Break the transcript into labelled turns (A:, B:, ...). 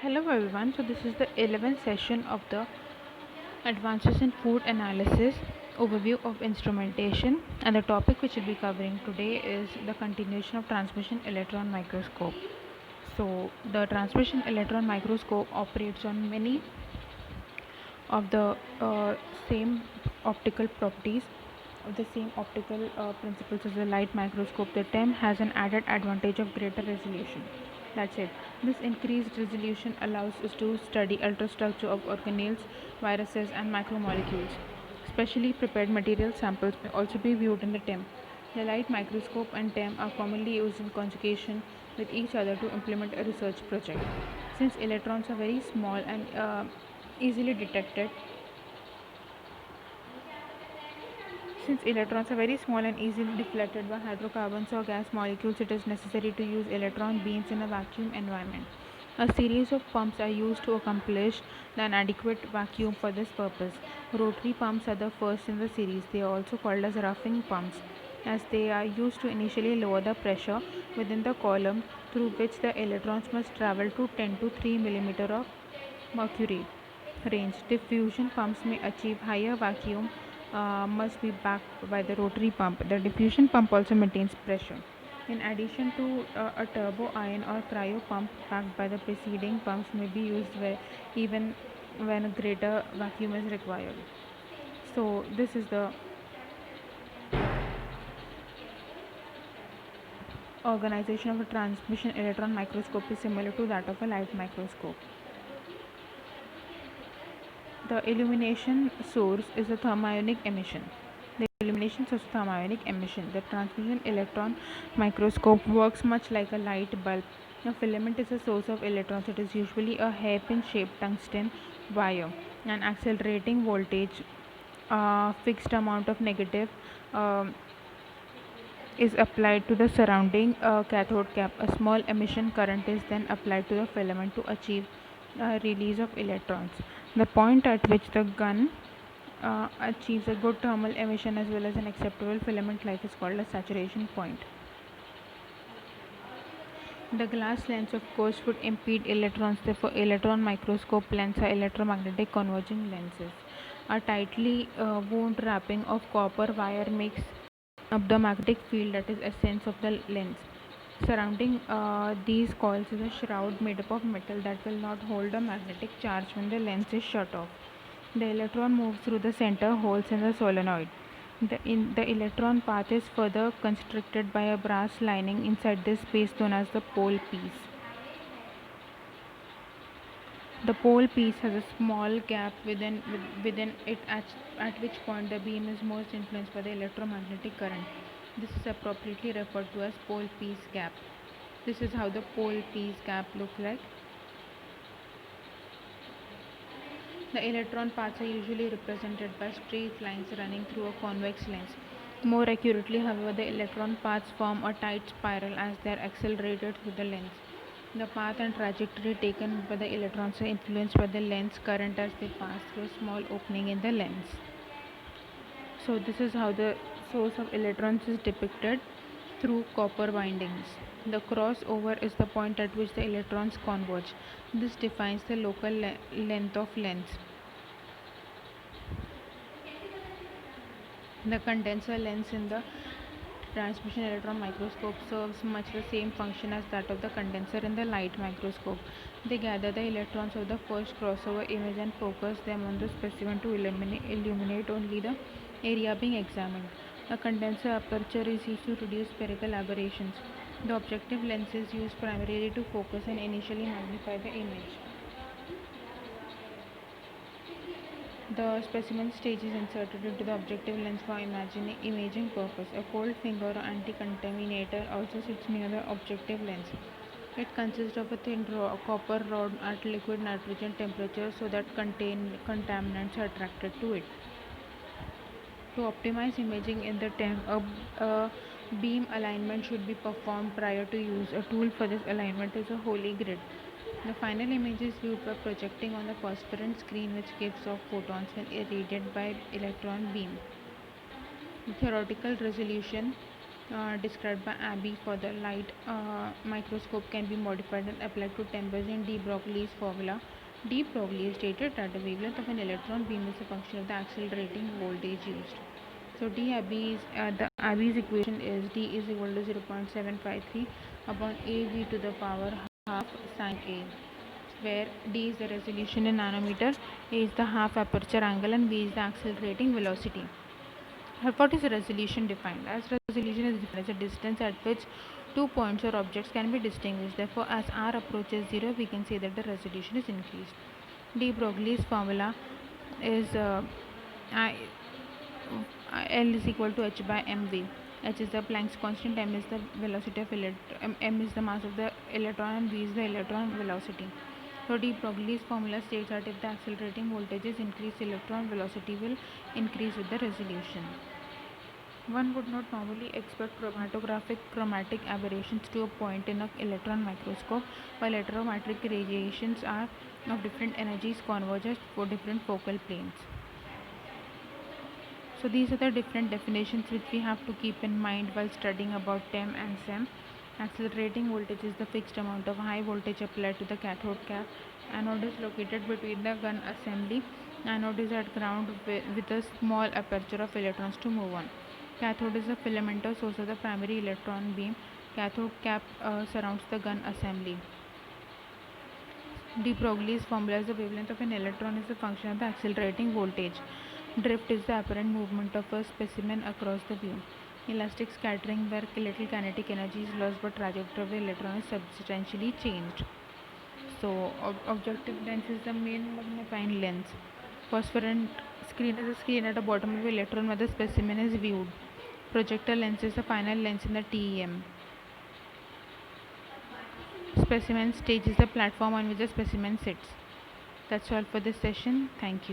A: Hello everyone. So this is the 11th session of the Advances in Food Analysis overview of instrumentation, and the topic which we'll be covering today is the continuation of transmission electron microscope. So the transmission electron microscope operates on many of the same optical properties of the same optical principles as the light microscope. The TEM has an added advantage of greater resolution. That's it. This increased resolution allows us to study ultrastructure of organelles, viruses, and macromolecules. Specially prepared material samples may also be viewed in the TEM. The light microscope and TEM are commonly used in conjugation with each other to implement a research project. Since electrons are very small and easily detected, since electrons are very small and easily deflected by hydrocarbons or gas molecules, it is necessary to use electron beams in a vacuum environment. A series of pumps are used to accomplish an adequate vacuum for this purpose. Rotary pumps are the first in the series. They are also called as roughing pumps, as they are used to initially lower the pressure within the column through which the electrons must travel to 10 to 3 mm of mercury range. Diffusion pumps may achieve higher vacuum, must be backed by the rotary pump. The diffusion pump also maintains pressure. In addition to a turbo ion or cryo pump backed by the preceding pumps may be used even when a greater vacuum is required. So this is the organization of a transmission electron microscope is similar to that of a light microscope. The illumination source is a thermionic emission. The illumination source is thermionic emission. The transmission electron microscope works much like a light bulb. A filament is a source of electrons. It is usually a hairpin shaped tungsten wire. An accelerating voltage, fixed amount of negative, um, is applied to the surrounding cathode cap. A small emission current is then applied to the filament to achieve release of electrons. The point at which the gun achieves a good thermal emission as well as an acceptable filament life is called a saturation point. The glass lens, of course, would impede electrons. Therefore, electron microscope lenses are electromagnetic converging lenses. A tightly wound wrapping of copper wire makes up the magnetic field that is essence of the lens. Surrounding these coils is a shroud made up of metal that will not hold a magnetic charge when the lens is shut off. The electron moves through the center holes in the solenoid. The electron path is further constricted by a brass lining inside this space known as the pole piece. The pole piece has a small gap within it at which point the beam is most influenced by the electromagnetic current. This is appropriately referred to as pole piece gap. This is how the pole piece gap looks like. The electron paths are usually represented by straight lines running through a convex lens. More accurately, however, the electron paths form a tight spiral as they are accelerated through the lens. The path and trajectory taken by the electrons are influenced by the lens current as they pass through a small opening in the lens. So this is how the source of electrons is depicted through copper windings. The crossover is the point at which the electrons converge. This defines the local length of lens. The condenser lens in the transmission electron microscope serves much the same function as that of the condenser in the light microscope. They gather the electrons of the first crossover image and focus them on the specimen to illuminate only the area being examined. A condenser aperture is used to reduce spherical aberrations. The objective lens is used primarily to focus and initially magnify the image. The specimen stage is inserted into the objective lens for imaging purpose. A cold finger or anti-contaminator also sits near the objective lens. It consists of a thin copper rod at liquid nitrogen temperature so that contaminants are attracted to it. To optimize imaging in the tank, a beam alignment should be performed prior to use. A tool for this alignment is a Holy Grid. The final image is viewed by projecting on the phosphorescent screen which gives off photons when irradiated by electron beam. The theoretical resolution described by Abbey for the light microscope can be modified and applied to temperature in de Broglie's formula. De Broglie stated that the wavelength of an electron beam is a function of the accelerating voltage used. So the Abbey's equation is D is equal to 0.753 upon AV to the power half sine A, where D is the resolution in nanometer, A is the half aperture angle, and V is the accelerating velocity. What is resolution defined? As resolution is defined as a distance at which two points or objects can be distinguished. Therefore, as r approaches 0, we can say that the resolution is increased. De Broglie's formula is L is equal to h by mv. H is the Planck's constant, m is the velocity of m is the mass of the electron, and v is the electron velocity. So de Broglie's formula states that if the accelerating voltage is increased, electron velocity will increase with the resolution. One would not normally expect chromatic aberrations to a point in an electron microscope, while heterometric radiations are of different energies converges for different focal planes. So these are the different definitions which we have to keep in mind while studying about TEM and SEM. Accelerating voltage is the fixed amount of high voltage applied to the cathode cap. Anode is located between the gun assembly. Anode is at ground with a small aperture of electrons to move on. Cathode is the filamental source of the primary electron beam. Cathode cap surrounds the gun assembly. De Broglie's formula is the wavelength of an electron is a function of the accelerating voltage. Drift is the apparent movement of a specimen across the beam. Elastic scattering, where little kinetic energy is lost but trajectory of the electron is substantially changed. So objective lens is the main magnifying lens. Phosphorescent screen is a screen at the bottom of the electron where the specimen is viewed. Projector lens is the final lens in the TEM. Specimen stage is the platform on which the specimen sits. That's all for this session. Thank you.